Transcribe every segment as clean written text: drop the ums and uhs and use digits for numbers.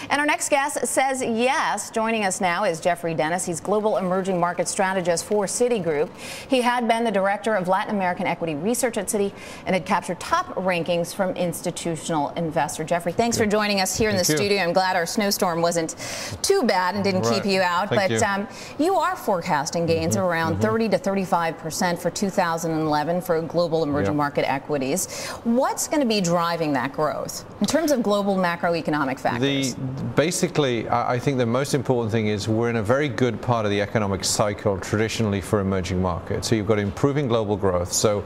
And our next guest says yes. Joining us now is Geoffrey Dennis. He's Global Emerging Market Strategist for Citigroup. He had been the Director of Latin American Equity Research at Citi and had captured top rankings from institutional investors. Geoffrey, thanks for joining us here in the studio. I'm glad our snowstorm wasn't too bad and didn't keep you out. But you are forecasting gains of around 30 to 35% for 2011 for global emerging market equities. What's going to be driving that growth in terms of global macroeconomic factors? Basically, I think the most important thing is we're in a very good part of the economic cycle traditionally for emerging markets. So you've got improving global growth. So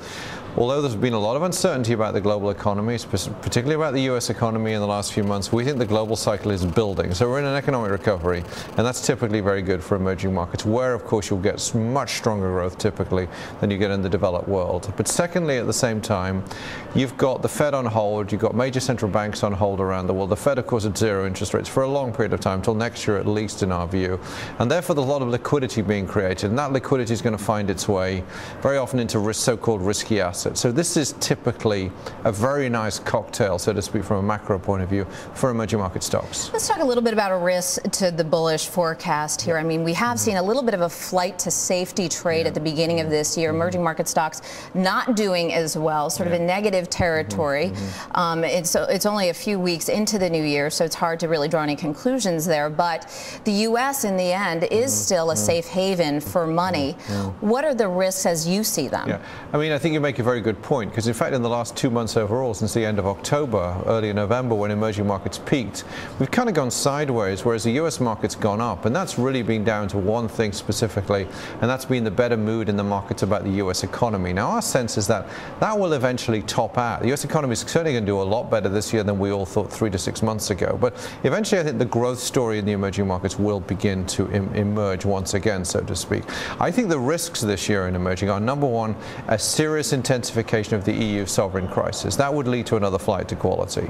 although there's been a lot of uncertainty about the global economy, particularly about the U.S. economy in the last few months, we think the global cycle is building. So we're in an economic recovery, and that's typically very good for emerging markets, where, of course, you'll get much stronger growth typically than you get in the developed world. But secondly, at the same time, you've got the Fed on hold, you've got major central banks on hold around the world. The Fed, of course, at zero interest rates for a long period of time, till next year at least in our view. And therefore, there's a lot of liquidity being created, and that liquidity is going to find its way very often into so-called risky assets. So this is typically a very nice cocktail, so to speak, from a macro point of view for emerging market stocks. Let's talk a little bit about a risk to the bullish forecast here. I mean, we have seen a little bit of a flight to safety trade at the beginning of this year. Emerging market stocks not doing as well, sort of in negative territory. It's only a few weeks into the new year, so it's hard to really draw any conclusions there. But the U.S. in the end is still a safe haven for money. What are the risks as you see them? I mean, I think you make a very good point, because in fact in the last 2 months overall, since the end of October, early November, when emerging markets peaked, we've kind of gone sideways, whereas the US market's gone up, and that's really been down to one thing specifically, and that's been the better mood in the markets about the US economy. Now our sense is that that will eventually top out. The US economy is certainly going to do a lot better this year than we all thought 3 to 6 months ago, but eventually I think the growth story in the emerging markets will begin to emerge once again, so to speak. I think the risks this year in emerging are, number one, a serious intensification of the EU sovereign crisis. That would lead to another flight to quality.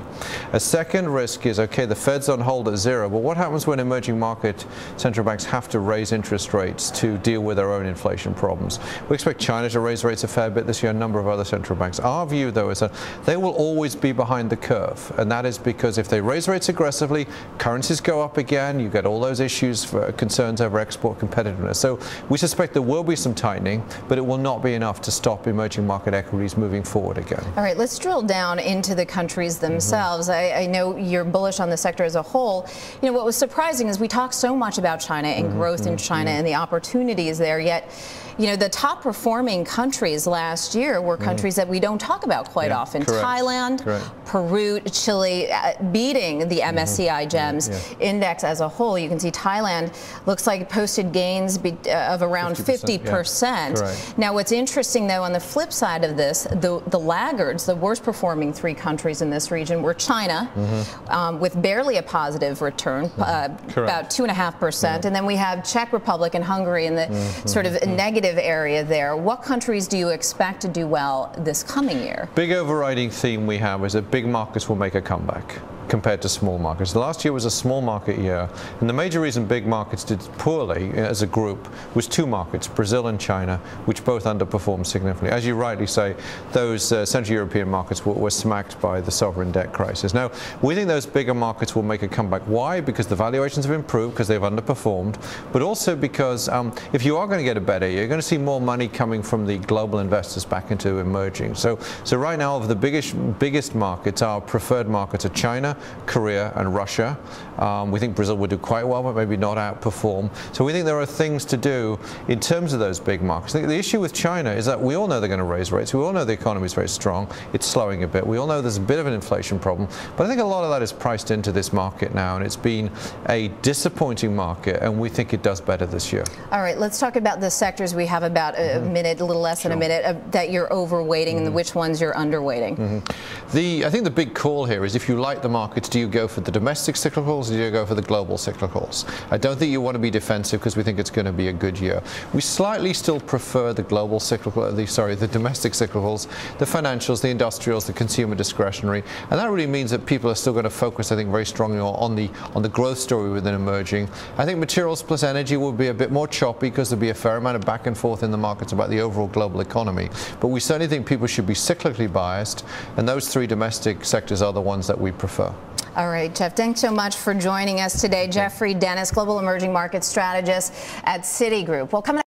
A second risk is, okay, the Fed's on hold at zero, but what happens when emerging market central banks have to raise interest rates to deal with their own inflation problems? We expect China to raise rates a fair bit this year, a number of other central banks. Our view, though, is that they will always be behind the curve, and that is because if they raise rates aggressively, currencies go up again, you get all those issues for concerns over export competitiveness. So we suspect there will be some tightening, but it will not be enough to stop emerging market equities moving forward again. All right, let's drill down into the countries themselves. I know you're bullish on the sector as a whole. You know, what was surprising is we talk so much about China and growth in China and the opportunities there, yet, you know, the top performing countries last year were countries that we don't talk about quite often. Thailand, Peru, Chile, beating the MSCI GEMS index as a whole. You can see Thailand looks like it posted gains of around 50%. Now, what's interesting, though, on the flip side of this, the laggards, the worst performing 3 countries in this region were China, with barely a positive return, about 2.5%. And then we have Czech Republic and Hungary in the sort of negative area there. What countries do you expect to do well this coming year? Big overriding theme we have is that big markets will make a comeback compared to small markets. Last year was a small market year, and the major reason big markets did poorly as a group was 2 markets, Brazil and China, which both underperformed significantly. As you rightly say, those Central European markets were smacked by the sovereign debt crisis. Now, we think those bigger markets will make a comeback. Why? Because the valuations have improved, because they've underperformed, but also because if you are going to get a better year, you're going to see more money coming from the global investors back into emerging. So right now, of the biggest markets, our preferred markets are China, Korea and Russia. We think Brazil will do quite well, but maybe not outperform. So we think there are things to do in terms of those big markets. The issue with China is that we all know they're going to raise rates. We all know the economy is very strong. It's slowing a bit. We all know there's a bit of an inflation problem. But I think a lot of that is priced into this market now, and it's been a disappointing market, and we think it does better this year. All right, let's talk about the sectors. We have about a minute, a little less than a minute, that you're overweighting and which ones you're underweighting. I think the big call here is, if you like the markets, do you go for the domestic cyclicals or do you go for the global cyclicals? I don't think you want to be defensive because we think it's going to be a good year. We slightly still prefer the global cyclical, the domestic cyclicals, the financials, the industrials, the consumer discretionary, and that really means that people are still going to focus, I think, very strongly on the growth story within emerging. I think materials plus energy will be a bit more choppy because there'll be a fair amount of back and forth in the markets about the overall global economy. But we certainly think people should be cyclically biased, and those 3 domestic sectors are the ones that we prefer. October. All right, Jeff, thanks so much for joining us today. Geoffrey Dennis, Global Emerging Markets Strategist at Citigroup. Well, coming